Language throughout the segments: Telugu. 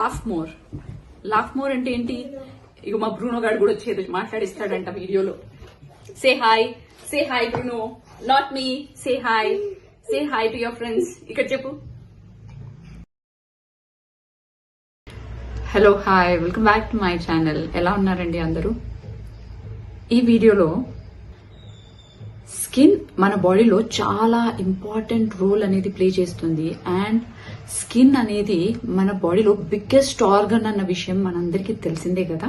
లాఫ్ మోర్ అంటే ఏంటి? ఇక మా బ్రూనో గారు కూడా వచ్చేది మాట్లాడిస్తాడంట వీడియోలో. Say hi Bruno, not me. Say hi to your friends. ఇక్కడ చెప్పు. Hello, hi, welcome back to my channel. ఎలా ఉన్నారండి అందరూ? ఈ వీడియోలో స్కిన్ మన బాడీలో చాలా ఇంపార్టెంట్ రోల్ అనేది ప్లే చేస్తుంది. అండ్ స్కిన్ అనేది మన బాడీలో బిగ్గెస్ట్ ఆర్గన్ అన్న విషయం మనందరికీ తెలిసిందే కదా.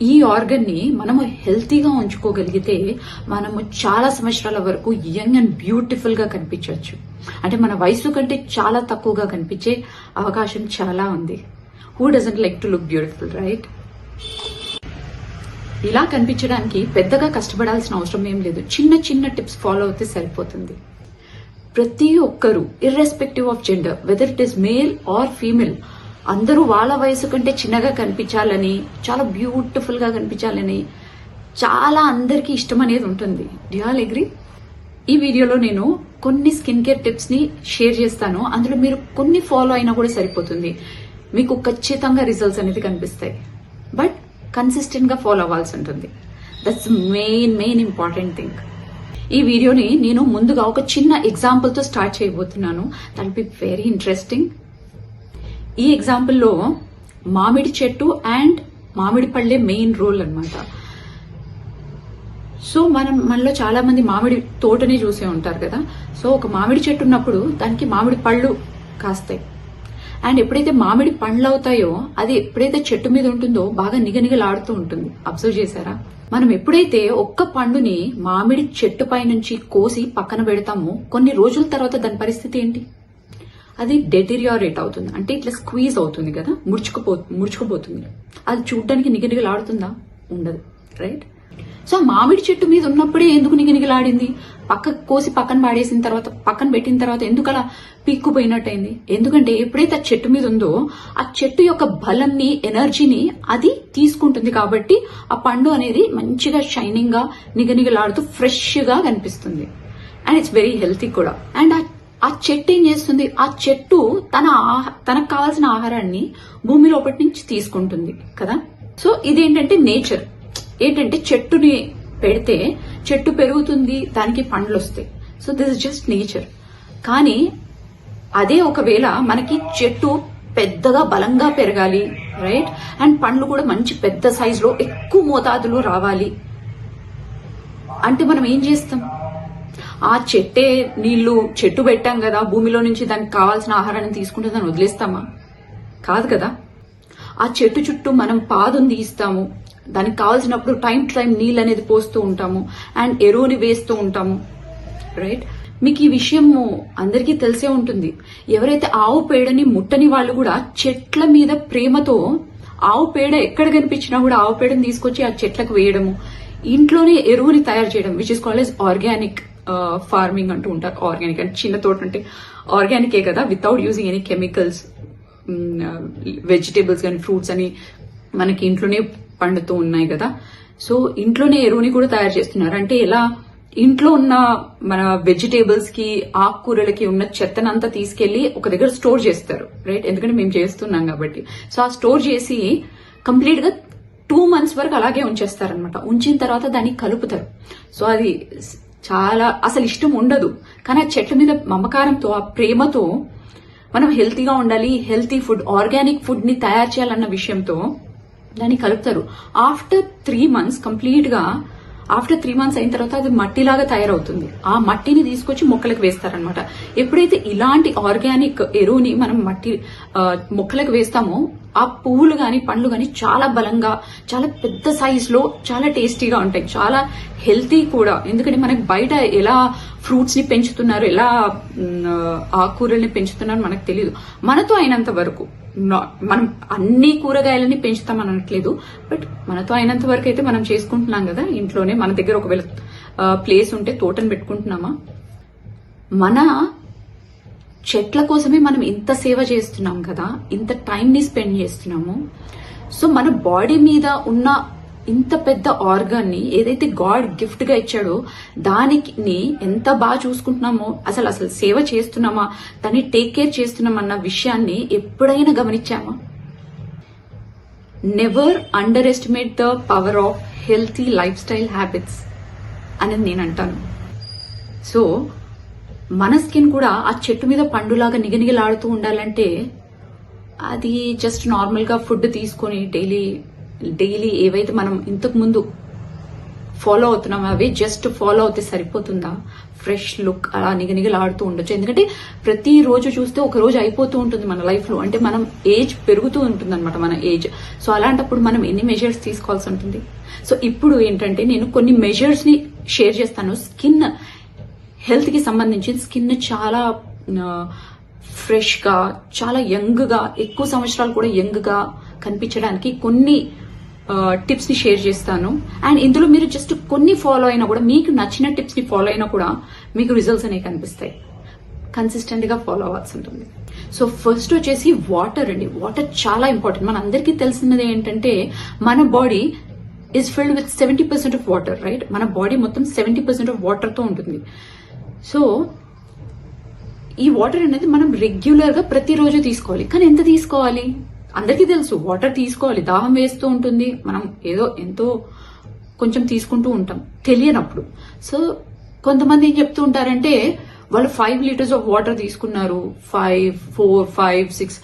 ఈ ఆర్గన్ ని మనము హెల్తీగా ఉంచుకోగలిగితే మనము చాలా సంవత్సరాల వరకు యంగ్ అండ్ బ్యూటిఫుల్ గా కనిపించవచ్చు. అంటే మన వయసు కంటే చాలా తక్కువగా కనిపించే అవకాశం చాలా ఉంది. Who doesn't like to look beautiful, right? ఇలా కనిపించడానికి పెద్దగా కష్టపడాల్సిన అవసరం ఏం లేదు. చిన్న చిన్న టిప్స్ ఫాలో అవుతే సరిపోతుంది. ప్రతి ఒక్కరు irrespective of gender, whether it is male or female, అందరూ వాళ్ళ వయసు కంటే చిన్నగా కనిపించాలని, చాలా బ్యూటిఫుల్ గా కనిపించాలని చాలా అందరికీ ఇష్టం అనేది ఉంటుంది. Do you all agree? ఈ వీడియోలో నేను కొన్ని స్కిన్ కేర్ టిప్స్ ని షేర్ చేస్తాను. అందులో మీరు కొన్ని ఫాలో అయినా కూడా సరిపోతుంది. మీకు ఖచ్చితంగా రిజల్ట్స్ అనేది కనిపిస్తాయి. బట్ కన్సిస్టెంట్ గా ఫాలో అవ్వాల్సి ఉంటుంది. That's main important thing. ఈ వీడియోని నేను ముందుగా ఒక చిన్న ఎగ్జాంపుల్ తో స్టార్ట్ చేయబోతున్నాను. That be very interesting. ఈ ఎగ్జాంపుల్లో మామిడి చెట్టు అండ్ మామిడి పళ్ళే మెయిన్ రోల్ అన్నమాట. సో మనలో చాలా మంది మామిడి తోటని చూసే ఉంటారు కదా. సో ఒక మామిడి చెట్టు ఉన్నప్పుడు దానికి మామిడి పళ్ళు కాస్తాయి. అండ్ ఎప్పుడైతే మామిడి పండ్లు అవుతాయో అది ఎప్పుడైతే చెట్టు మీద ఉంటుందో బాగా నిగనిగలాడుతూ ఉంటుంది. అబ్జర్వ్ చేశారా? మనం ఎప్పుడైతే ఒక్క పండుని మామిడి చెట్టు పై నుంచి కోసి పక్కన పెడతామో కొన్ని రోజుల తర్వాత దాని పరిస్థితి ఏంటి? అది డెటీరియారేట్ అవుతుంది. అంటే ఇట్లా స్క్వీజ్ అవుతుంది కదా, ముడుచుకుపోతుంది. అది చూడడానికి నిగనిగలాడుతుందా? ఉండదు, రైట్? సో మామిడి చెట్టు మీద ఉన్నప్పుడే ఎందుకు నిగనిగలాడింది? కోసి పక్కన పాడేసిన తర్వాత, పక్కన పెట్టిన తర్వాత ఎందుకు అలా పీక్కుపోయినట్టయింది? ఎందుకంటే ఎప్పుడైతే ఆ చెట్టు మీద ఉందో ఆ చెట్టు యొక్క బలంని, ఎనర్జీని అది తీసుకుంటుంది. కాబట్టి ఆ పండు అనేది మంచిగా షైనింగ్ గా, నిగనిగలాడుతూ ఫ్రెష్ గా కనిపిస్తుంది. అండ్ ఇట్స్ వెరీ హెల్తీ కూడా. అండ్ ఆ చెట్టు ఏం చేస్తుంది? ఆ చెట్టు తనకు కావాల్సిన ఆహారాన్ని భూమి లోపటి నుంచి తీసుకుంటుంది కదా. సో ఇదేంటంటే నేచర్. ఏంటంటే చెట్టుని పెడితే చెట్టు పెరుగుతుంది, దానికి పండ్లు వస్తాయి. So this is just nature. కానీ అదే ఒకవేళ మనకి చెట్టు పెద్దగా బలంగా పెరగాలి, రైట్? అండ్ పండ్లు కూడా మంచి పెద్ద సైజులో ఎక్కువ మోతాదులో రావాలి అంటే మనం ఏం చేస్తాం? ఆ చెట్టే చెట్టు పెట్టాం కదా, భూమిలో నుంచి దానికి కావాల్సిన ఆహారాన్ని తీసుకుంటే దాన్ని వదిలేస్తామా? కాదు కదా. ఆ చెట్టు చుట్టూ మనం పాదుని తీస్తాము, దానికి కావాల్సినప్పుడు టైం టు టైం నీళ్ళు అనేది పోస్తూ ఉంటాము, అండ్ ఎరువుని వేస్తూ ఉంటాము, రైట్? మీకు ఈ విషయం అందరికీ తెలిసే ఉంటుంది. ఎవరైతే ఆవు పేడని ముట్టని వాళ్ళు కూడా చెట్ల మీద ప్రేమతో ఆవు పేడ ఎక్కడ కనిపించినా కూడా ఆవు పేడని తీసుకొచ్చి ఆ చెట్లకు వేయడము, ఇంట్లోనే ఎరువుని తయారు చేయడం, which is called as organic farming అంటూ ఉంటారు. ఆర్గానిక్ అంటే చిన్న తోట అంటే ఆర్గానికే కదా, without using any chemicals. Vegetables కానీ ఫ్రూట్స్ అని మనకి ఇంట్లోనే పండుతూ ఉన్నాయి కదా. సో ఇంట్లోనే ఎరువుని కూడా తయారు చేస్తున్నారు. అంటే ఎలా? ఇంట్లో ఉన్న మన వెజిటేబుల్స్ కి, ఆకుకూరలకి ఉన్న చెత్తనంతా తీసుకెళ్లి ఒక దగ్గర స్టోర్ చేస్తారు, రైట్? ఎందుకంటే మేము చేస్తున్నాం కాబట్టి. సో ఆ స్టోర్ చేసి కంప్లీట్ గా 2 months వరకు అలాగే ఉంచేస్తారనమాట. ఉంచిన తర్వాత దాన్ని కలుపుతారు. సో అది చాలా అసలు ఇష్టం ఉండదు, కానీ ఆ చెట్ల మీద మమకారంతో, ఆ ప్రేమతో మనం హెల్తీగా ఉండాలి, హెల్తీ ఫుడ్, ఆర్గానిక్ ఫుడ్ ని తయారు చేయాలన్న విషయంతో దాన్ని కలుపుతారు. ఆఫ్టర్ 3 months కంప్లీట్ గా, ఆఫ్టర్ 3 months అయిన తర్వాత అది మట్టిలాగా తయారవుతుంది. ఆ మట్టిని తీసుకొచ్చి మొక్కలకు వేస్తారనమాట. ఎప్పుడైతే ఇలాంటి ఆర్గానిక్ ఎరువుని మనం మొక్కలకు వేస్తామో ఆ పువ్వులు గాని, పండ్లు గాని చాలా బలంగా, చాలా పెద్ద సైజ్ లో, చాలా టేస్టీగా ఉంటాయి, చాలా హెల్తీ కూడా. ఎందుకంటే మనకి బయట ఎలా ఫ్రూట్స్ ని పెంచుతున్నారు, ఎలా ఆకుకూరల్ని పెంచుతున్నారు మనకు తెలియదు. మనతో అయినంత వరకు, మనం అన్ని కూరగాయలని పెంచుతాం అనట్లేదు, బట్ మనతో అయినంత వరకు అయితే మనం చేసుకుంటున్నాం కదా ఇంట్లోనే. మన దగ్గర ఒకవేళ ప్లేస్ ఉంటే తోటను పెట్టుకుంటున్నామా? మన చెట్ల కోసమే మనం ఇంత సేవ చేస్తున్నాం కదా, ఇంత టైం ని స్పెండ్ చేస్తున్నాము. సో మన బాడీ మీద ఉన్న ఇంత పెద్ద ఆర్గాన్ ని ఏదైతే గాడ్ గిఫ్ట్ గా ఇచ్చాడో దానికి ఎంత బాగా చూసుకుంటున్నామో, అసలు సేవ చేస్తున్నామా, దాన్ని టేక్ కేర్ చేస్తున్నామన్న విషయాన్ని ఎప్పుడైనా గమనించామా? Never underestimate the power of healthy lifestyle habits అనేది నేను అంటాను. సో మన స్కిన్ కూడా ఆ చెట్టు మీద పండులాగా నిగనిగలాడుతూ ఉండాలంటే అది జస్ట్ నార్మల్ గా ఫుడ్ తీసుకొని డైలీ ఏవైతే మనం ఇంతకు ముందు ఫాలో అవుతున్నామో అవి జస్ట్ ఫాలో అవుతే సరిపోతుందా? ఫ్రెష్ లుక్ అలా నిగనిగలాడుతూ ఉండొచ్చు. ఎందుకంటే ప్రతి రోజు చూస్తే ఒక రోజు అయిపోతూ ఉంటుంది మన లైఫ్ లో. అంటే మనం ఏజ్ పెరుగుతూ ఉంటుంది అనమాట, మన ఏజ్. సో అలాంటప్పుడు మనం ఎన్ని మెజర్స్ తీసుకోవాల్సి ఉంటుంది? సో ఇప్పుడు ఏంటంటే నేను కొన్ని మెజర్స్ ని షేర్ చేస్తాను. స్కిన్ హెల్త్ కి సంబంధించి స్కిన్ చాలా ఫ్రెష్ గా, చాలా యంగ్ గా, ఎక్కువ సంవత్సరాలు కూడా యంగ్ గా కనిపించడానికి కొన్ని టిప్స్ ని షేర్ చేస్తాను. అండ్ ఇందులో మీరు జస్ట్ కొన్ని ఫాలో అయినా కూడా, మీకు నచ్చిన టిప్స్ ని ఫాలో అయినా కూడా మీకు రిజల్ట్స్ అనేవి కనిపిస్తాయి. కన్సిస్టెంట్ గా ఫాలో అవ్వాల్సి ఉంటుంది. సో ఫస్ట్ వచ్చేసి వాటర్ అండి. వాటర్ చాలా ఇంపార్టెంట్. మన అందరికీ తెలిసినది ఏంటంటే మన body is filled with 70% of water, right? మన బాడీ మొత్తం 70% ఆఫ్ వాటర్ తో ఉంటుంది. సో ఈ వాటర్ అనేది మనం రెగ్యులర్ గా ప్రతిరోజు తీసుకోవాలి. కానీ ఎంత తీసుకోవాలి? అందరికీ తెలుసు వాటర్ తీసుకోవాలి, దాహం వేస్తూ ఉంటుంది, మనం ఏదో ఎంతో కొంచెం తీసుకుంటూ ఉంటాం తెలియనప్పుడు. సో కొంతమంది ఏం చెప్తూ ఉంటారంటే వాళ్ళు 5 లీటర్స్ ఆఫ్ వాటర్ తీసుకున్నారు, 5, 4, 5, 6,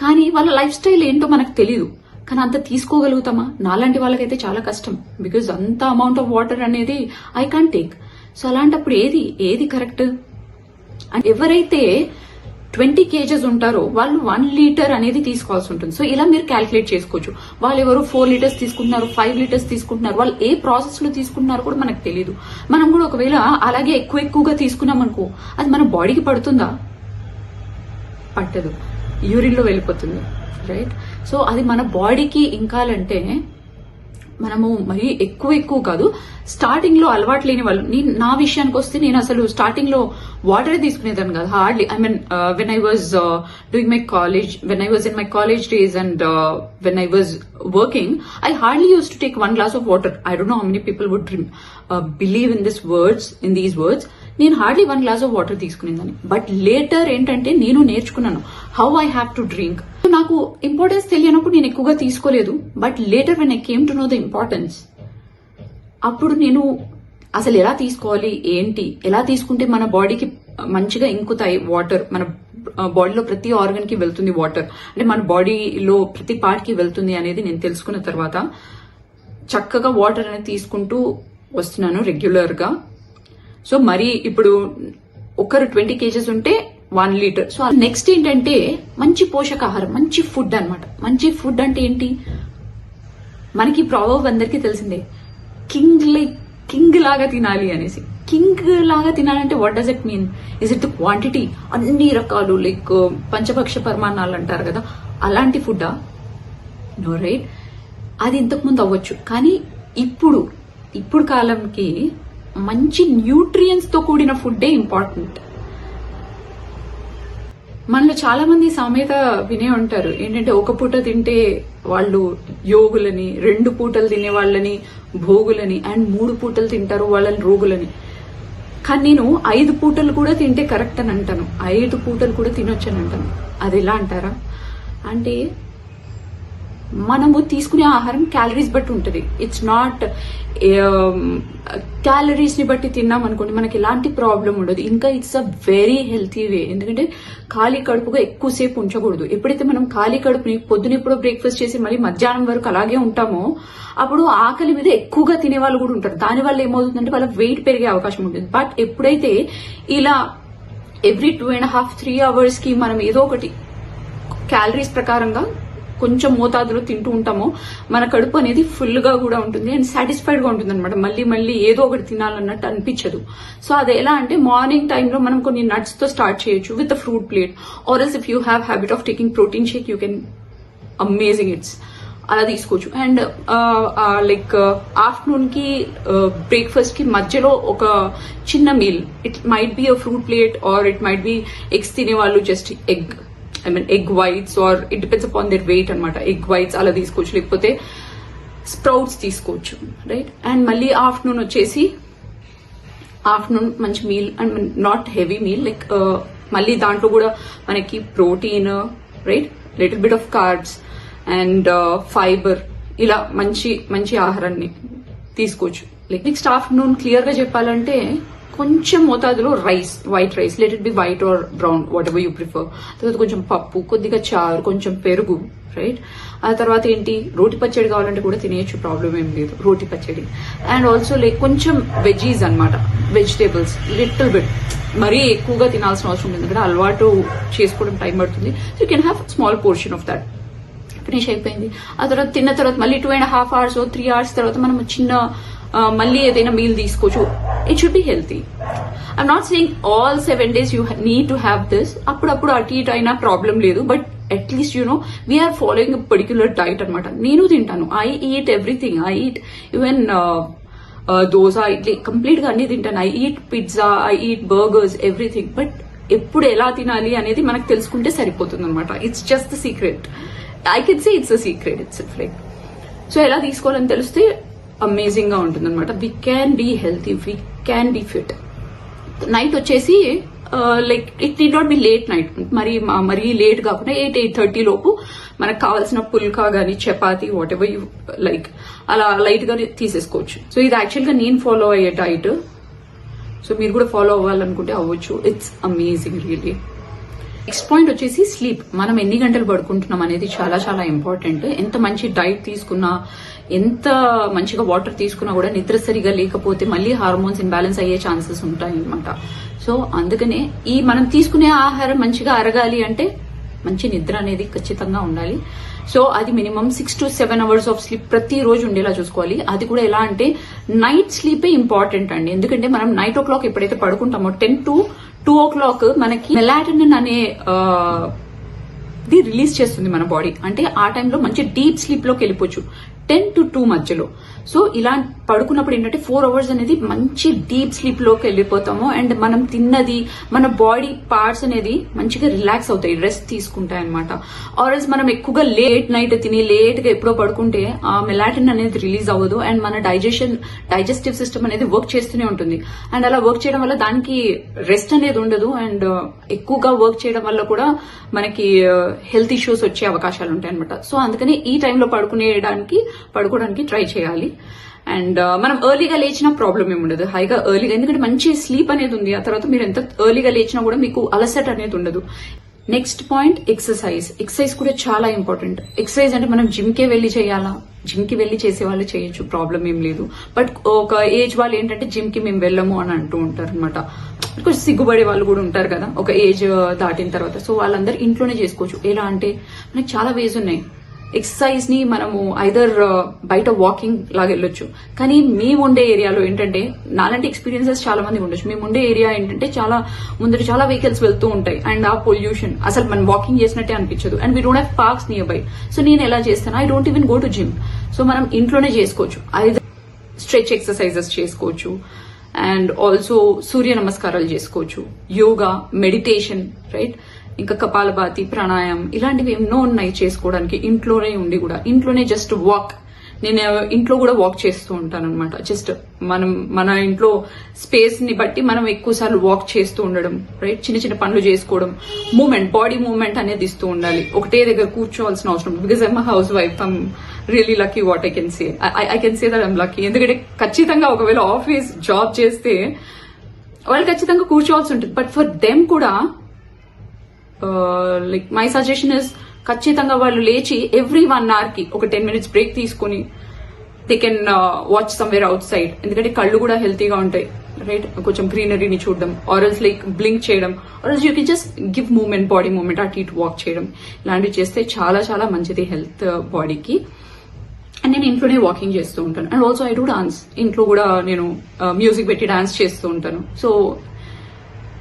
కానీ వాళ్ళ లైఫ్ స్టైల్ ఏంటో మనకు తెలియదు. కానీ అంత తీసుకోగలుగుతామా? నాలాంటి వాళ్ళకైతే చాలా కష్టం. బికాజ్ అంత అమౌంట్ ఆఫ్ వాటర్ అనేది ఐ కాంట్ టేక్. సో అలాంటప్పుడు ఏది కరెక్ట్? అండ్ ఎవరైతే 20 kgs ఉంటారో వాళ్ళు 1 లీటర్ అనేది తీసుకోవాల్సి ఉంటుంది. సో ఇలా మీరు క్యాల్కులేట్ చేసుకోవచ్చు. వాళ్ళు ఎవరు 4 లీటర్స్ తీసుకుంటున్నారు, 5 లీటర్స్ తీసుకుంటున్నారు, వాళ్ళు ఏ ప్రాసెస్ లో తీసుకుంటున్నారు కూడా మనకు తెలియదు. మనం కూడా ఒకవేళ అలాగే ఎక్కువగా తీసుకున్నాం అనుకో, అది మన బాడీకి పడుతుందా? పట్టదు, యూరిన్ లో వెళ్ళిపోతుంది, రైట్? సో అది మన బాడీకి ఇంకాలంటే మనము మరీ ఎక్కువ కాదు. స్టార్టింగ్ లో అలవాటు లేని వాళ్ళు, నా విషయానికి వస్తే నేను అసలు స్టార్టింగ్ లో వాటర్ తీసుకునేదాన్ని కాదు, hardly. I mean when I was doing my college, when I was in my college days and when I was working, I hardly used to take 1 glass of water. I don't know how many people would believe in these words. నేను హార్డ్లీ 1 glass of water తీసుకునేదాన్ని. బట్ లేటర్ ఏంటంటే నేను నేర్చుకున్నాను how I have to drink. నాకు ఇంపార్టెన్స్ తెలియనప్పుడు నేను ఎక్కువగా తీసుకోలేదు. But later when I came to know the importance, అప్పుడు నేను అసలు ఎలా తీసుకోవాలి, ఏంటి, ఎలా తీసుకుంటే మన బాడీకి మంచిగా ఇంకుతాయి వాటర్, మన బాడీలో ప్రతి ఆర్గన్ కి వెళ్తుంది వాటర్, అంటే మన బాడీలో ప్రతి పార్ట్ కి వెళ్తుంది అనేది నేను తెలుసుకున్న తర్వాత చక్కగా వాటర్ అనేది తీసుకుంటూ వస్తున్నాను రెగ్యులర్ గా. సో మరి ఇప్పుడు ఒకరు 20 kgs ఉంటే 1 లీటర్. సో నెక్స్ట్ ఏంటంటే మంచి పోషకాహారం, మంచి ఫుడ్ అన్నమాట. మంచి ఫుడ్ అంటే ఏంటి? మనకి ప్రావర్బ్ అందరికీ తెలిసిందే, కింగ్ లాగా తినాలి అనేసి. కింగ్ లాగా తినాలంటే what does it mean? Is it the quantity? అన్ని రకాలు లైక్ పంచభక్ష పరమాన్నాలు అంటారు కదా, అలాంటి ఫుడ్డా? No, right? అది ఇంతకు ముందు అవ్వచ్చు, కానీ ఇప్పుడు కాలంకి మంచి న్యూట్రియన్స్ తో కూడిన ఫుడ్డే ఇంపార్టెంట్. మనలో చాలా మంది సామెత వినే ఉంటారు ఏంటంటే, ఒక పూట తింటే వాళ్ళు యోగులని, 2 పూటలు తినే వాళ్ళని భోగులని, అండ్ 3 పూటలు తింటారు వాళ్ళని రోగులని. కానీ నేను 5 పూటలు కూడా తింటే కరెక్ట్ అని అంటాను, 5 పూటలు కూడా తినొచ్చు అని అంటాను. అది ఎలా అంటారా? అంటే మనము తీసుకునే ఆహారం క్యాలరీస్ బట్టి ఉంటుంది. ఇట్స్ నాట్ క్యాలరీస్ ని బట్టి తిన్నాం అనుకోండి మనకి ఎలాంటి ప్రాబ్లం ఉండదు. ఇంకా ఇట్స్ అ వెరీ హెల్తీ వే. ఎందుకంటే ఖాళీ కడుపుగా ఎక్కువసేపు ఉంచకూడదు. ఎప్పుడైతే మనం ఖాళీ కడుపుని పొద్దున ఎప్పుడో బ్రేక్ఫాస్ట్ చేసి మళ్ళీ మధ్యాహ్నం వరకు అలాగే ఉంటామో అప్పుడు ఆకలి మీద ఎక్కువగా తినే వాళ్ళు కూడా ఉంటారు. దానివల్ల ఏమవుతుందంటే వాళ్ళ వెయిట్ పెరిగే అవకాశం ఉంటుంది. బట్ ఎప్పుడైతే ఇలా ఎవ్రీ 2.5-3 hours కి మనం ఏదో ఒకటి క్యాలరీస్ ప్రకారంగా కొంచెం మోతాదులో తింటూ ఉంటామో మన కడుపు అనేది ఫుల్ గా కూడా ఉంటుంది అండ్ సాటిస్ఫైడ్ గా ఉంటుంది అనమాట. మళ్ళీ ఏదో ఒకటి తినాలన్నట్టు అనిపించదు. సో అది ఎలా అంటే మార్నింగ్ టైంలో మనం కొన్ని నట్స్ తో స్టార్ట్ చేయొచ్చు with a fruit plate, or else if you have habit of taking protein shake, you can amazing it's అలా తీసుకోవచ్చు. అండ్ లైక్ ఆఫ్టర్నూన్ కి బ్రేక్ఫాస్ట్ కి మధ్యలో ఒక చిన్న meal, it might be a fruit plate or it might be eggs తినేవాళ్ళు just egg whites or it depends upon their weight అనమాట. ఎగ్ వైట్స్ అలా తీసుకోవచ్చు, లేకపోతే స్ప్రౌట్స్ తీసుకోవచ్చు, రైట్? అండ్ మళ్ళీ ఆఫ్టర్నూన్ వచ్చేసి మంచి meal and not heavy meal, like మళ్ళీ దాంట్లో కూడా మనకి protein, right, little bit of carbs and fibre ఇలా మంచి మంచి ఆహారాన్ని తీసుకోవచ్చు. లైక్ నెక్స్ట్ ఆఫ్టర్నూన్ క్లియర్ గా చెప్పాలంటే కొంచెం మోతాదులో rice, white rice, let it be white or brown, whatever you prefer. తర్వాత కొంచెం పప్పు, కొద్దిగా చారు, కొంచెం పెరుగు, రైట్. ఆ తర్వాత ఏంటి, రోటి పచ్చడి కావాలంటే కూడా తినేయచ్చు, ప్రాబ్లం ఏం లేదు, రోటి పచ్చడి. అండ్ ఆల్సో లైక్ కొంచెం వెజీస్ అన్నమాట, వెజిటేబుల్స్ లిటిల్ బిట్, మరీ ఎక్కువగా తినాల్సిన అవసరం లేదు ఎందుకంటే అలవాటు చేసుకోవడం టైం పడుతుంది. So you can have small portion of that. Finish అయిపోయింది. ఆ తర్వాత తిన్న తర్వాత మళ్ళీ 2.5 hours 3 hours తర్వాత మనం చిన్న మళ్ళీ ఏదైనా మీల్ తీసుకోవచ్చు. It should be healthy. I'm not saying all 7 days you need to have this. అప్పుడప్పుడు అటు ఇటు అయినా ప్రాబ్లం లేదు, but at least we are following a particular diet అనమాట. నేను తింటాను, I eat everything, I eat even dosa, idli, complete గా అన్ని తింటాను. I eat pizza, I eat burgers, everything. But ఎప్పుడు ఎలా తినాలి అనేది మనకు తెలుసుకుంటే సరిపోతుంది అనమాట. It's just the secret. I can say it's a secret it's like. So ఎలా తీసుకోవాలని తెలిస్తే అమేజింగ్ గా ఉంటుంది అనమాట. We can be healthy, we can be fit. Night వచ్చేసి like it need not be late night, మరీ లేట్ కాకుండా 8-8:30 లోపు మనకు కావాల్సిన పుల్కా గానీ, chapati, whatever you like, అలా లైట్ గా తీసేసుకోవచ్చు. సో ఇది యాక్చువల్ గా నేను ఫాలో అయ్యే డైట్. సో మీరు కూడా ఫాలో అవ్వాలనుకుంటే అవ్వచ్చు. It's amazing really. Next point వచ్చేసి స్లీప్. మనం ఎన్ని గంటలు పడుకుంటున్నాం అనేది చాలా చాలా ఇంపార్టెంట్. ఎంత మంచి డైట్ తీసుకున్నా, ఎంత మంచిగా వాటర్ తీసుకున్నా కూడా నిద్ర సరిగా లేకపోతే మళ్ళీ హార్మోన్స్ ఇంబ్యాలెన్స్ అయ్యే ఛాన్సెస్ ఉంటాయి అనమాట. సో అందుకనే ఈ మనం తీసుకునే ఆహారం మంచిగా అరగాలి అంటే మంచి నిద్ర అనేది ఖచ్చితంగా ఉండాలి. సో అది minimum 6 to 7 hours of sleep ప్రతి రోజు ఉండేలా చూసుకోవాలి. అది కూడా ఎలా అంటే నైట్ స్లీపే ఇంపార్టెంట్ అండి. ఎందుకంటే మనం 9 o'clock ఎప్పుడైతే పడుకుంటామో 10 to 2 o'clock మనకి మెలాటోనిన్ అనే ది రిలీజ్ చేస్తుంది మన బాడీ. అంటే ఆ టైంలో మంచి డీప్ స్లీప్ లోకి వెళ్ళిపోవచ్చు 10 to 2 మధ్యలో. సో ఇలా పడుకున్నప్పుడు ఏంటంటే 4 hours అనేది మంచి డీప్ స్లీప్ లోకి వెళ్ళిపోతాము. అండ్ మనం తిన్నది, మన బాడీ పార్ట్స్ అనేది మంచిగా రిలాక్స్ అవుతాయి, రెస్ట్ తీసుకుంటాయి అనమాట. ఆర్ఎల్స్ మనం ఎక్కువగా లేట్ నైట్ తిని లేట్ గా ఎప్పుడో పడుకుంటే ఆ మెలాటిన్ అనేది రిలీజ్ అవ్వదు. అండ్ మన డైజెస్టివ్ సిస్టమ్ అనేది వర్క్ చేస్తూనే ఉంటుంది. అండ్ అలా వర్క్ చేయడం వల్ల దానికి రెస్ట్ అనేది ఉండదు. అండ్ ఎక్కువగా వర్క్ చేయడం వల్ల కూడా మనకి హెల్త్ ఇష్యూస్ వచ్చే అవకాశాలు ఉంటాయి అనమాట. సో అందుకని ఈ టైంలో పడుకోవడానికి ట్రై చేయాలి. అండ్ మనం ఎర్లీగా లేచినా ప్రాబ్లం ఏమి ఉండదు, హైగా ఎర్లీగా, ఎందుకంటే మంచి స్లీప్ అనేది ఉంది. ఆ తర్వాత మీరు ఎంత ఎర్లీగా లేచినా కూడా మీకు అలసట అనేది ఉండదు. Next point exercise. ఎక్సర్సైజ్ కూడా చాలా ఇంపార్టెంట్. ఎక్సర్సైజ్ అంటే మనం జిమ్ కే వెళ్లి చేయాలా? జిమ్ కి వెళ్లి చేసే వాళ్ళు చేయొచ్చు, ప్రాబ్లం ఏం లేదు. బట్ ఒక ఏజ్ వాళ్ళు ఏంటంటే జిమ్ కి మేము వెళ్ళము అని అంటూ ఉంటారు అనమాట. కొంచెం సిగ్గుపడే వాళ్ళు కూడా ఉంటారు కదా ఒక ఏజ్ దాటిన తర్వాత. సో వాళ్ళందరూ ఇంట్లోనే చేసుకోవచ్చు. ఎలా అంటే మనకి చాలా వేస్ ఉన్నాయి. ఎక్సర్సైజ్ ని మనము ఐదర్ బయట వాకింగ్ లాగా వెళ్ళొచ్చు. కానీ మేము ఉండే ఏరియాలో ఏంటంటే, నాలాంటి ఎక్స్పీరియన్సెస్ చాలా మంది ఉండొచ్చు. మేము ఉండే ఏరియా ఏంటంటే ముందర చాలా వెహికల్స్ వెళ్తూ ఉంటాయి. అండ్ ఆ పొల్యూషన్ అసలు మనం వాకింగ్ చేసినట్టే అనిపించదు. And we don't have parks near by. So నేను ఎలా చేస్తాను, I don't even go to gym. So మనం ఇంట్లోనే చేసుకోవచ్చు. ఐదర్ స్ట్రెచ్ ఎక్సర్సైజెస్ చేసుకోవచ్చు, అండ్ ఆల్సో సూర్య నమస్కారాలు చేసుకోవచ్చు, యోగా, మెడిటేషన్, రైట్. ఇంకా కపాలభాతి, ప్రాణాయామం, ఇలాంటివి ఎన్నో ఉన్నాయి చేసుకోవడానికి. ఇంట్లోనే ఉండి కూడా, ఇంట్లోనే జస్ట్ వాక్. నేను ఇంట్లో కూడా వాక్ చేస్తూ ఉంటాను అనమాట. జస్ట్ మన ఇంట్లో స్పేస్ ని బట్టి మనం ఎక్కువ సార్లు వాక్ చేస్తూ ఉండడం, రైట్. చిన్న చిన్న పనులు చేసుకోవడం, మూవ్మెంట్, బాడీ మూవ్మెంట్ అనేది ఇస్తూ ఉండాలి. ఒకటే దగ్గర కూర్చోవాల్సిన అవసరం, because I'm house wife. I'm really lucky. What I can say that I'm lucky. ఎందుకంటే ఖచ్చితంగా ఒకవేళ ఆఫీస్ జాబ్ చేస్తే వాళ్ళు ఖచ్చితంగా కూర్చోవాల్సి ఉంటుంది. బట్ ఫర్ దెమ్ కూడా లైక్ మై సజెషన్ ఇస్, ఖచ్చితంగా వాళ్ళు లేచి ఎవ్రీ 1 hour కి ఒక 10 minutes బ్రేక్ తీసుకుని they can watch somewhere out side. ఎందుకంటే కళ్ళు కూడా హెల్తీగా ఉంటాయి, రైట్. కొంచెం గ్రీనరీని చూడడం, ఆర్ఎల్స్ లైక్ బ్లింక్ చేయడం, or else you can just give movement, body movement, అటు ఇటు వాక్ చేయడం, ఇలాంటివి చేస్తే చాలా చాలా మంచిది హెల్త్ బాడీకి. అండ్ నేను ఇంట్లోనే వాకింగ్ చేస్తూ ఉంటాను. And also I do dance. ఇంట్లో కూడా నేను మ్యూజిక్ పెట్టి డాన్స్ చేస్తూ ఉంటాను. సో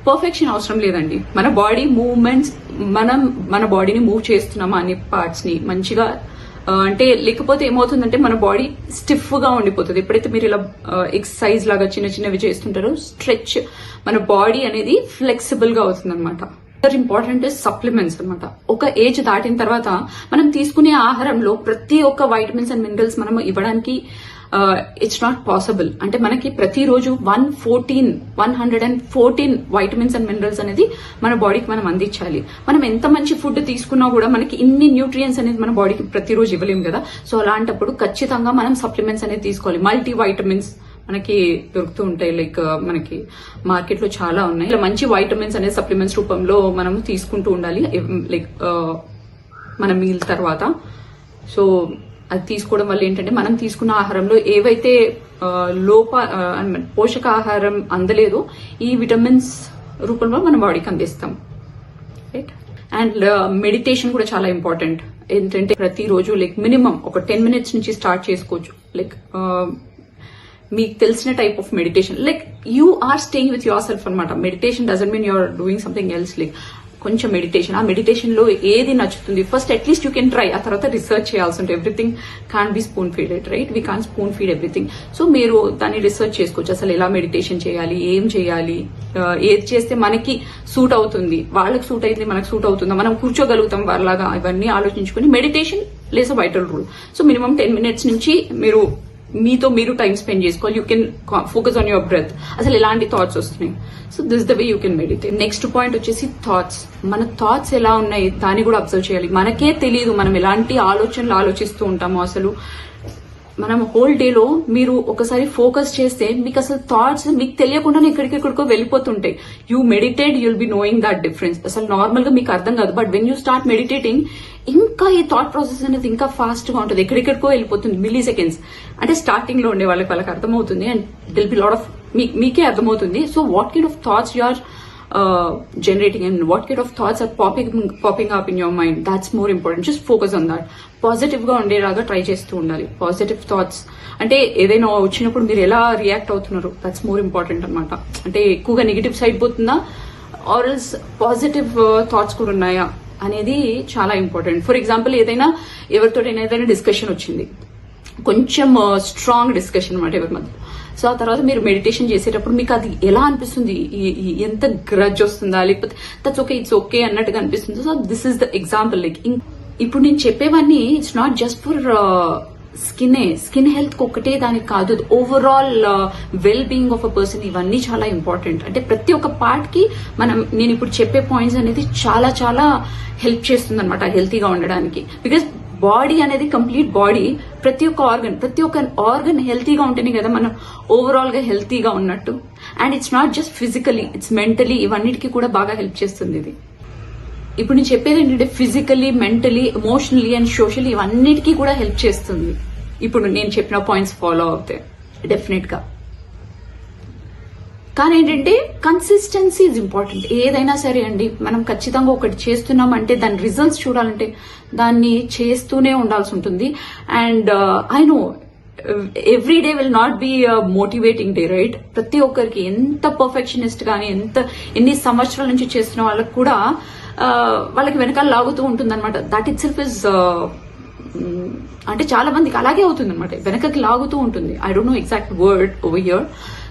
పర్ఫెక్షన్ అవసరం లేదండి. మన బాడీ మూవ్మెంట్స్, మనం మన బాడీని మూవ్ చేస్తున్నామా అనే పార్ట్స్ ని మంచిగా, అంటే లేకపోతే ఏమవుతుందంటే మన బాడీ స్టిఫ్ గా ఉండిపోతుంది. ఎప్పుడైతే మీరు ఇలా ఎక్సర్సైజ్ లాగా చిన్న చిన్నవి చేస్తుంటారో స్ట్రెచ్, మన బాడీ అనేది ఫ్లెక్సిబుల్ గా అవుతుంది అనమాట. ఇంపార్టెంట్ సప్లిమెంట్స్ అనమాట. ఒక ఏజ్ దాటిన తర్వాత మనం తీసుకునే ఆహారంలో ప్రతి ఒక్క వైటమిన్స్ అండ్ మినరల్స్ మనం ఇవ్వడానికి ఇట్స్ నాట్ పాసిబుల్. అంటే మనకి ప్రతిరోజు 114 వైటమిన్స్ అండ్ మినరల్స్ అనేది మన బాడీకి మనం అందించాలి. మనం ఎంత మంచి ఫుడ్ తీసుకున్నా కూడా మనకి ఇన్ని న్యూట్రియన్స్ అనేది మన బాడీకి ప్రతిరోజు ఇవ్వలేము కదా. సో అలాంటప్పుడు ఖచ్చితంగా మనం సప్లిమెంట్స్ అనేది తీసుకోవాలి. మల్టీ వైటమిన్స్ మనకి దొరుకుతూ ఉంటాయి, లైక్ మనకి మార్కెట్ లో చాలా ఉన్నాయి. ఇలా మంచి వైటమిన్స్ అనేది సప్లిమెంట్స్ రూపంలో మనం తీసుకుంటూ ఉండాలి, లైక్ మన మీల్ తర్వాత. సో అది తీసుకోవడం వల్ల ఏంటంటే మనం తీసుకున్న ఆహారంలో ఏవైతే పోషకాహారం అందలేదో ఈ విటమిన్స్ రూపంలో మన బాడీకి అందిస్తాం, రైట్. అండ్ మెడిటేషన్ కూడా చాలా ఇంపార్టెంట్. ఏంటంటే ప్రతిరోజు లైక్ మినిమం ఒక 10 minutes నుంచి స్టార్ట్ చేసుకోవచ్చు. లైక్ మీకు తెలిసిన type of meditation, like you are staying with yourself అనమాట. Meditation doesn't mean you're doing something else. Like కొంచెం మెడిటేషన్, ఆ మెడిటేషన్ లో ఏది నచ్చుతుంది first at least you can try. ఆ తర్వాత రీసెర్చ్ చేయాల్సి ఉంటుంది. Everything can be spoon feeded, right. We can spoon feed everything. So మీరు దాన్ని రీసెర్చ్ చేసుకోవచ్చు. అసలు ఎలా మెడిటేషన్ చేయాలి, ఏం చేయాలి, ఏది చేస్తే మనకి సూట్ అవుతుంది, వాళ్ళకి సూట్ అయితే మనకు సూట్ అవుతుందా, మనం కూర్చోగలుగుతాం వాళ్ళలాగా, ఇవన్నీ ఆలోచించుకుని meditation lays a vital rule. So minimum 10 minutes నుంచి మీరు మీతో మీరు టైం స్పెండ్ చేసుకోవాలి. You can focus on your breath. అసలు ఎలాంటి థాట్స్ వస్తున్నాయి. So this the way you can meditate. Next point వచ్చేసి థాట్స్. మన థాట్స్ ఎలా ఉన్నాయి దాన్ని కూడా అబ్జర్వ్ చేయాలి. మనకే తెలియదు మనం ఎలాంటి ఆలోచనలు ఆలోచిస్తూ ఉంటామో. అసలు మనం హోల్ డేలో మీరు ఒకసారి ఫోకస్ చేస్తే మీకు అసలు థాట్స్ మీకు తెలియకుండానే ఎక్కడికెక్కడికో వెళ్ళిపోతుంటాయి. You meditate, you'll be knowing that difference. అసలు నార్మల్ గా మీకు అర్థం కాదు, but when you start meditating ఇంకా ఈ థాట్ ప్రాసెస్ అనేది ఇంకా ఫాస్ట్ గా ఉంటుంది, ఎక్కడెక్కడికో వెళ్ళిపోతుంది. మిల్లీ సెకండ్స్ అంటే స్టార్టింగ్ లో ఉండే వాళ్ళకి అర్థమవుతుంది, and they'll be lot of మీకే అర్థమవుతుంది. So what kind of thoughts you are generating and what kind of thoughts are popping up in your mind, that's more important. Just focus on that. Positive గా ఉండేలాగా ట్రై చేస్తూ ఉండాలి. పాజిటివ్ థాట్స్ అంటే ఏదైనా వచ్చినప్పుడు మీరు ఎలా రియాక్ట్ అవుతున్నారు, దట్స్ మోర్ ఇంపార్టెంట్ అనమాట. అంటే ఎక్కువగా నెగిటివ్ సైడ్ పోతుందా ఆర్ఎల్స్ పాజిటివ్ థాట్స్ కూడా ఉన్నాయా అనేది చాలా ఇంపార్టెంట్. ఫర్ ఎగ్జాంపుల్ ఎవరితో ఏదైనా డిస్కషన్ వచ్చింది, కొంచెం స్ట్రాంగ్ డిస్కషన్ అనమాట ఎవరి మధ్య. సో ఆ తర్వాత మీరు మెడిటేషన్ చేసేటప్పుడు మీకు అది ఎలా అనిపిస్తుంది, ఎంత గ్రడ్జ్ వస్తుందా, లేకపోతే దట్స్ ఓకే, ఇట్స్ ఓకే అన్నట్టుగా అనిపిస్తుంది. So this is the example. Like ఇప్పుడు నేను చెప్పేవన్నీ it's not just for skin health ఒక్కటే దానికి కాదు, overall well being of a person. ఇవన్నీ చాలా ఇంపార్టెంట్. అంటే ప్రతి ఒక్క పార్ట్ కి నేను ఇప్పుడు చెప్పే పాయింట్స్ అనేది చాలా చాలా హెల్ప్ చేస్తుంది అనమాట హెల్తీగా ఉండడానికి. బికాస్ బాడీ అనేది కంప్లీట్ బాడీ, ప్రతి ఒక్క ఆర్గన్ హెల్తీగా ఉంటేనే కదా మనం ఓవరాల్ గా హెల్తీగా ఉన్నట్టు. And it's not just physically, it's mentally, ఇవన్నిటికీ కూడా బాగా హెల్ప్ చేస్తుంది ఇది. ఇప్పుడు నేను చెప్పేది ఏంటంటే physically, mentally, emotionally and socially ఇవన్నిటికీ కూడా హెల్ప్ చేస్తుంది. ఇప్పుడు నేను చెప్పిన పాయింట్స్ ఫాలో అవుతాయి డెఫినెట్ గా. కానీ ఏంటంటే కన్సిస్టెన్సీ ఇస్ ఇంపార్టెంట్. ఏదైనా సరే అండి, మనం ఖచ్చితంగా ఒకటి చేస్తున్నామంటే దాని రిజల్ట్స్ చూడాలంటే దాన్ని చేస్తూనే ఉండాల్సి ఉంటుంది. And I know every day will not be motivating day, right. ప్రతి ఒక్కరికి ఎంత పర్ఫెక్షనిస్ట్ గానీ ఎన్ని సంవత్సరాల నుంచి చేస్తున్న వాళ్ళకి కూడా వాళ్ళకి వెనకాల లాగుతూ ఉంటుంది అనమాట. దట్ ఇట్ సెల్ఫ్ ఇస్ అంటే చాలా మందికి అలాగే అవుతుంది అనమాట, వెనకకి లాగుతూ ఉంటుంది. I don't know exact word over here,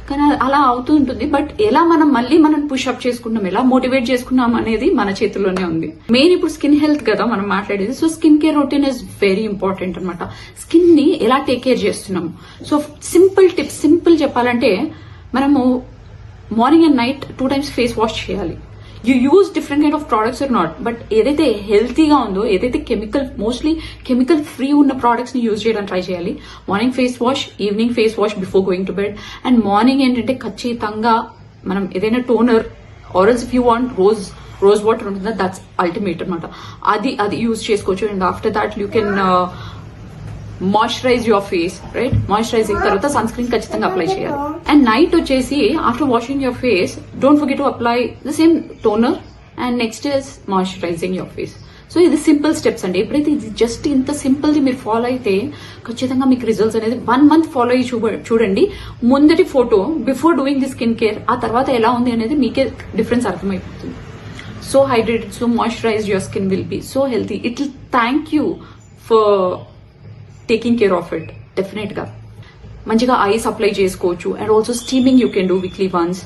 కానీ అలా అవుతూ ఉంటుంది. బట్ ఎలా మనం పుషప్ చేసుకున్నాం, ఎలా మోటివేట్ చేసుకున్నాం అనేది మన చేతుల్లోనే ఉంది. మెయిన్ ఇప్పుడు స్కిన్ హెల్త్ కదా మనం మాట్లాడేది. So skin care routine is very important అనమాట. స్కిన్ ని ఎలా టేక్ కేర్ చేస్తున్నాం. సో సింపుల్ టిప్స్, సింపుల్ చెప్పాలంటే మనము morning and night 2 times face wash చేయాలి. You use different kind of products or not, but ఏదైతే హెల్తీగా ఉందో, ఏదైతే మోస్ట్లీ కెమికల్ ఫ్రీ ఉన్న ప్రోడక్ట్స్ ని యూజ్ చేయడానికి ట్రై చేయాలి. Morning face wash, evening face wash before going to bed. And morning ఏంటంటే ఖచ్చితంగా మనం ఏదైనా toner or else if you want rose water ఉంటుందా, దట్స్ అల్టిమేట్ అనమాట. అది యూజ్ చేసుకోవచ్చు. And after that you can moisturise your face, right. Moisturising తర్వాత సన్ స్క్రీన్ ఖచ్చితంగా అప్లై చేయాలి. అండ్ నైట్ వచ్చేసి after washing your face don't forget to apply the same toner. And next is moisturising your face. So ఇది సింపుల్ స్టెప్స్ అండి. ఎప్పుడైతే ఇది జస్ట్ ఇంత సింపుల్ ది మీరు ఫాలో అయితే ఖచ్చితంగా మీకు రిజల్ట్స్ అనేది 1 month ఫాలో అయ్యి చూడండి. ముందటి photo before doing the skin care, ఆ తర్వాత ఎలా ఉంది అనేది మీకే డిఫరెన్స్ అర్థమైపోతుంది. So hydrated, so moisturised your skin will be so healthy. It will thank you for taking care of it definite గా. మంచిగా ఐస్ అప్లై చేసుకోవచ్చు. And also steaming you can do weekly once.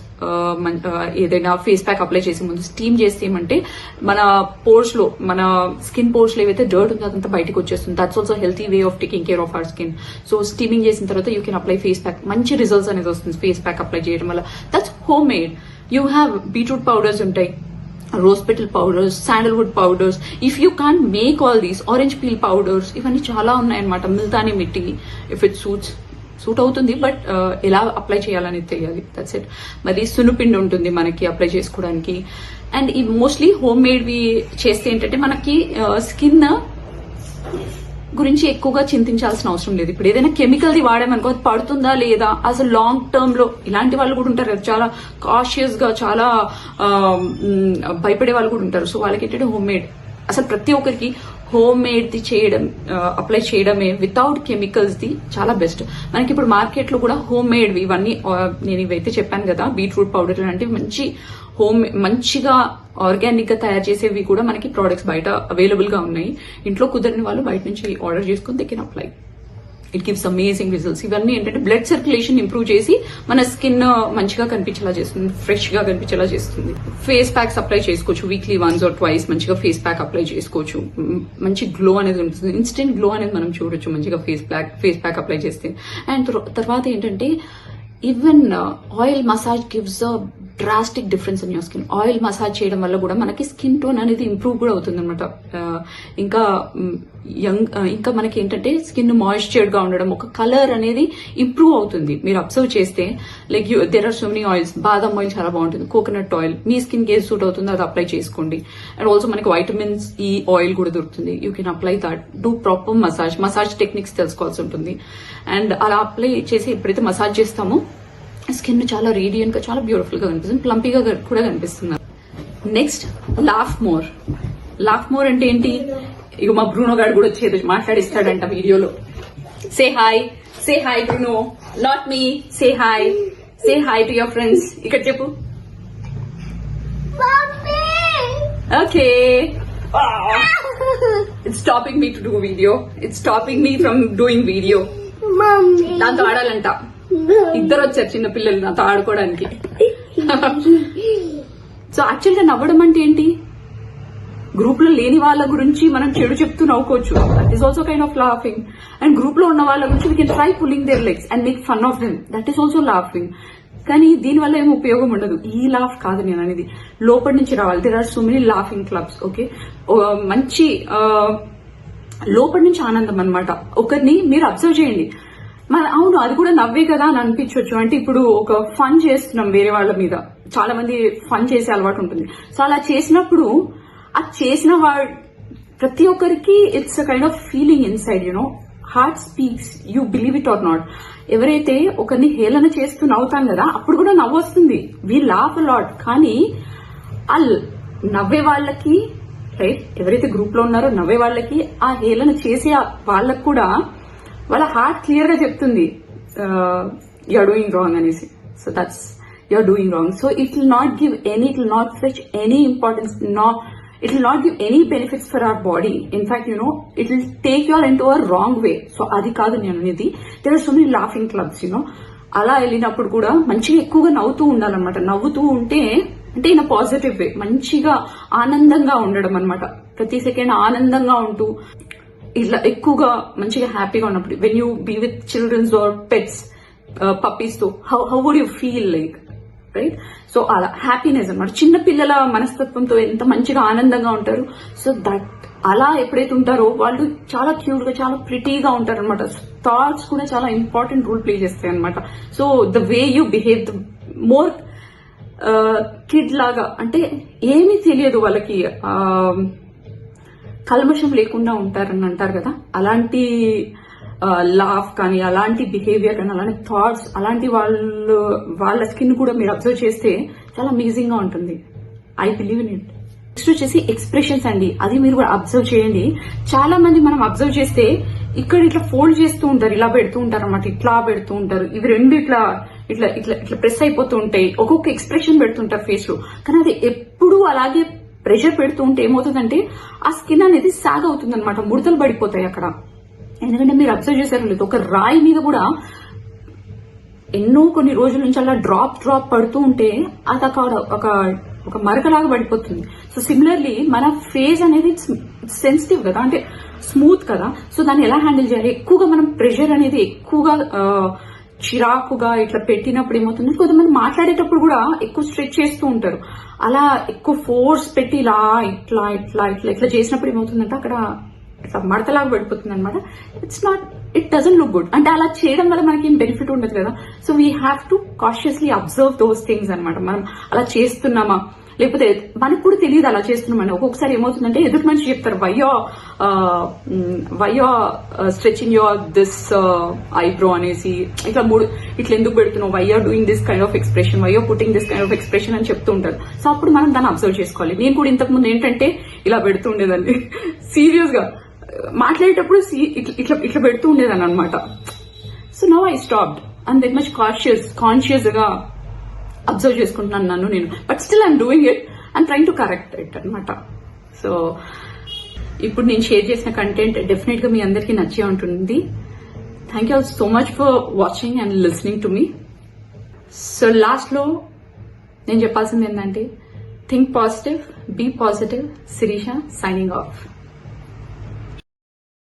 ఏదైనా ఫేస్ ప్యాక్ అప్లై చేసే ముందు స్టీమ్ చేస్తే ఏమంటే మన పోర్స్ లో, మన స్కిన్ పోర్స్ లో ఏవైతే డర్ట్ ఉందో అదంతా బయటకు వచ్చేస్తుంది. That's also healthy way of taking care of our skin. So steaming చేసిన తర్వాత you can apply face pack. మంచి రిజల్ట్స్ అనేది వస్తుంది ఫేస్ ప్యాక్ అప్లై చేయడం వల్ల. That's homemade. You have beetroot powders ఉంటాయి, rose petal powders, sandalwood powders. If you can't make all these, orange peel powders, ఇవన్నీ చాలా ఉన్నాయన్నమాట. Multani mitti, if it suit అవుతుంది, బట్ ఎలా అప్లై చేయాలని తెలియాలి. That's it. మరి సున్నుపిండి ఉంటుంది మనకి అప్లై చేసుకోవడానికి. అండ్ ఈ మోస్ట్లీ హోమ్ మేడ్ వి చేస్తే ఏంటంటే మనకి స్కిన్ గురించి ఎక్కువగా చింతించాల్సిన అవసరం లేదు. ఇప్పుడు ఏదైనా కెమికల్ ది వాడామనుకో అది పడుతుందా లేదా, అసలు లాంగ్ టర్మ్ లో ఇలాంటి వాళ్ళు కూడా ఉంటారు కదా, చాలా కాషియస్ గా, చాలా భయపడే వాళ్ళు కూడా ఉంటారు. సో వాళ్ళకి ఏంటంటే హోమ్ మేడ్, అసలు ప్రతి ఒక్కరికి హోమ్ మేడ్ ది చేయడం, అప్లై చేయడమే వితౌట్ కెమికల్స్ ది చాలా బెస్ట్. మనకి ఇప్పుడు మార్కెట్ లో కూడా హోమ్ మేడ్ ఇవన్నీ నేను ఇవైతే చెప్పాను కదా, బీట్రూట్ పౌడర్ లాంటివి మంచిగా ఆర్గానిక్ గా తయారు చేసేవి కూడా మనకి ప్రోడక్ట్స్ బయట అవైలబుల్ గా ఉన్నాయి. ఇంట్లో కుదరని వాళ్ళు బయట నుంచి ఆర్డర్ చేసుకుని they can apply. It gives amazing results. ఇవన్నీ ఏంటంటే బ్లడ్ సర్క్యులేషన్ ఇంప్రూవ్ చేసి మన స్కిన్ మంచిగా కనిపించేలా చేస్తుంది, ఫ్రెష్ గా కనిపించేలా చేస్తుంది. ఫేస్ ప్యాక్స్ అప్లై చేసుకోవచ్చు వీక్లీ వన్స్ ఆర్ ట్వైస్. మంచిగా ఫేస్ ప్యాక్ అప్లై చేసుకోవచ్చు. మంచి గ్లో అనేది ఉంటుంది, ఇన్స్టెంట్ గ్లో అనేది మనం చూడొచ్చు మంచిగా ఫేస్ ప్యాక్ అప్లై చేస్తే. అండ్ తర్వాత ఏంటంటే even oil massage gives a drastic difference in your skin. Oil massage చేయడం వల్ల కూడా మనకి స్కిన్ టోన్ అనేది ఇంప్రూవ్ కూడా అవుతుంది అనమాట. ఇంకా మనకి ఏంటంటే స్కిన్ మాయిశ్చర్డ్ గా ఉండడం, ఒక కలర్ అనేది ఇంప్రూవ్ అవుతుంది. మీరు అబ్జర్వ్ చేస్తే like there are so many oils. బాదం ఆయిల్ చాలా బాగుంటుంది, కోకోనట్ ఆయిల్. మీ స్కిన్ కి ఏది సూట్ అవుతుందో అది అప్లై చేసుకోండి. అండ్ ఆల్సో మనకి వైటమిన్స్ ఈ ఆయిల్ కూడా దొరుకుతుంది. You can apply that. Do proper massage techniques తెలుసుకోవాల్సి ఉంటుంది. అండ్ అలా అప్లై చేసి ఎప్పుడైతే మసాజ్ చేస్తామో స్కిన్ చాలా రేడియంట్ గా, చాలా బ్యూటిఫుల్ గా కనిపిస్తుంది, ప్లంపీగా కూడా కనిపిస్తుంది. Next laugh more. Laugh more అంటే ఏంటి? ఇక మా బ్రూనో గారు కూడా వచ్చేది మాట్లాడిస్తాడంట వీడియోలో. Say hi Bruno, not me. Say hi to your friends. ఇక్కడ చెప్పు. Okay, it's stopping me to do video. It's stopping me from doing video. దాంతో ఆడాలంట. ఇద్దరు వచ్చారు చిన్న పిల్లలు నాతో ఆడుకోవడానికి. సో యాక్చువల్ గా నవ్వడం అంటే ఏంటి? గ్రూప్ లో లేని వాళ్ళ గురించి మనం చెడు చెప్తూ నవ్వుకోవచ్చు. That is also kind of laughing. And group లో ఉన్న వాళ్ళ గురించి we can try pulling their legs and make fun of them. That is also laughing. కానీ దీనివల్ల ఏం ఉపయోగం ఉండదు. ఈ లాఫ్ కాదు నేను అనేది, లోపటి నుంచి రావాలి. There are so many laughing clubs. Okay, మంచి లోపటి నుంచి ఆనందం అనమాట. ఒకరిని మీరు అబ్జర్వ్ చేయండి. అవును అది కూడా నవ్వే కదా అని అనిపించవచ్చు. అంటే ఇప్పుడు ఒక ఫన్ చేస్తున్నాం వేరే వాళ్ళ మీద, చాలా మంది ఫన్ చేసే అలవాటు ఉంటుంది. సో అలా చేసినప్పుడు అది చేసిన ప్రతి ఒక్కరికి it's a kind of feeling inside, you know. Heart speaks, you believe it or not. ఎవరైతే ఒకరిని హేళన చేస్తూ నవ్వుతాం కదా, అప్పుడు కూడా నవ్వు వస్తుంది. We laugh a lot. కానీ ఆ నవ్వే వాళ్ళకి, రైట్, ఎవరైతే గ్రూప్ లో ఉన్నారో నవ్వే వాళ్ళకి, ఆ హేళన చేసే వాళ్ళకు కూడా వాళ్ళ హార్ట్ క్లియర్ గా చెప్తుంది యూఆర్ డూయింగ్ రాంగ్ అనేసి. So that's you're doing wrong. So it will not give any, it will not fetch any importance, it will not give any benefits for our body. In fact, you know, it will take you all into a wrong way. So adi kaadu nenu anedi. There are so many laughing clubs, you know. అలా వెళ్ళినప్పుడు కూడా మంచిగా ఎక్కువగా నవ్వుతూ ఉండాలన్నమాట. నవ్వుతూ ఉంటే అంటే ఇన్ పాజిటివ్ వే, మంచిగా ఆనందంగా ఉండడం అనమాట. ప్రతి సెకండ్ ఆనందంగా ఉంటూ ఇట్లా ఎక్కువగా మంచిగా హ్యాపీగా ఉన్నప్పుడు, when you be with childrens or pets, puppies తో, how would you feel like, right? So అలా హ్యాపీనెస్ అనమాట. చిన్న పిల్లల మనస్తత్వంతో ఎంత మంచిగా ఆనందంగా ఉంటారు. సో దట్ అలా ఎప్పుడైతే ఉంటారో వాళ్ళు చాలా క్యూట్ గా, చాలా ప్రిటీగా ఉంటారు అనమాట. థాట్స్ కూడా చాలా ఇంపార్టెంట్ రోల్ ప్లే చేస్తాయి అనమాట. So the way you behave, the more kid లాగా, అంటే ఏమీ తెలియదు వాళ్ళకి, కల్మషం లేకుండా ఉంటారని అంటారు కదా, అలాంటి లాఫ్ కానీ, అలాంటి బిహేవియర్ కానీ, అలాంటి థాట్స్, అలాంటి వాళ్ళ స్కిన్ కూడా మీరు అబ్జర్వ్ చేస్తే చాలా అమేజింగ్ గా ఉంటుంది. I believe in it. Next వచ్చేసి ఎక్స్ప్రెషన్స్ అండి. అది మీరు కూడా అబ్జర్వ్ చేయండి. చాలా మంది మనం అబ్జర్వ్ చేస్తే ఇక్కడ ఇట్లా ఫోల్డ్ చేస్తూ ఉంటారు, ఇలా పెడుతూ ఉంటారు అనమాట, ఇట్లా పెడుతూ ఉంటారు. ఇవి రెండు ఇట్లా ఇట్లా ఇట్లా ఇట్లా ప్రెస్ అయిపోతూ ఉంటాయి. ఒక్కొక్క ఎక్స్ప్రెషన్ పెడుతుంటారు ఫేస్ లో. కానీ అది ఎప్పుడు అలాగే ప్రెషర్ పెడుతూ ఉంటే ఏమవుతుందంటే ఆ స్కిన్ అనేది సాగ్ అవుతుంది అనమాట, ముడతలు పడిపోతాయి అక్కడ. ఎందుకంటే మీరు అబ్జర్వ్ చేశారు లేదు, ఒక రాయి మీద కూడా ఎన్నో కొన్ని రోజుల నుంచి అలా డ్రాప్ పడుతూ ఉంటే అది ఒక మరకలాగా పడిపోతుంది. సో సిమిలర్లీ మన ఫేస్ అనేది ఇట్స్ సెన్సిటివ్ కదా, అంటే స్మూత్ కదా. సో దాన్ని ఎలా హ్యాండిల్ చేయాలి? ఎక్కువగా మనం ప్రెషర్ అనేది ఎక్కువగా చిరాకుగా ఇట్లా పెట్టినప్పుడు ఏమవుతుంది, కొంతమంది మాట్లాడేటప్పుడు కూడా ఎక్కువ స్ట్రెచ్ చేస్తూ ఉంటారు. అలా ఎక్కువ ఫోర్స్ పెట్టి ఇలా ఇట్లా ఇట్లా ఇట్లా ఇట్లా చేసినప్పుడు ఏమవుతుందంటే అక్కడ ఇట్లా మడతలాగా పడిపోతుంది అనమాట. It doesn't look good. అంటే అలా చేయడం వల్ల మనకి ఏం బెనిఫిట్ ఉండదు కదా. So we have to cautiously observe those things అనమాట. మనం అలా చేస్తున్నామా, లేకపోతే మనకు కూడా తెలియదు అలా చేస్తున్నామని. ఒక్కొక్కసారి ఏమవుతుందంటే ఎదుటి మనిషి చెప్తారు, why you stretching your this eyebrow అనేసి, ఇట్లా ఎందుకు పెడుతున్నావు, why you doing this kind of expression, why you putting this kind of expression అని చెప్తూ ఉంటారు. సో అప్పుడు మనం దాన్ని అబ్జర్వ్ చేసుకోవాలి. నేను కూడా ఇంతకు ముందు ఏంటంటే ఇలా పెడుతూ ఉండేదాన్ని, సీరియస్ గా మాట్లాడేటప్పుడు ఇట్లా పెడుతూ ఉండేదాన్ని అనమాట. So now I stopped and that much conscious గా అబ్జర్వ్ చేసుకుంటున్నాను నన్ను నేను. But still I'm doing it and trying to correct it అనమాట. సో ఇప్పుడు నేను షేర్ చేసిన కంటెంట్ డెఫినెట్ గా మీ అందరికీ నచ్చే ఉంటుంది. Thank you all so much for watching and listening to me. So last లో నేను చెప్పాల్సింది ఏంటంటే, think positive, be positive. Shirisha signing of.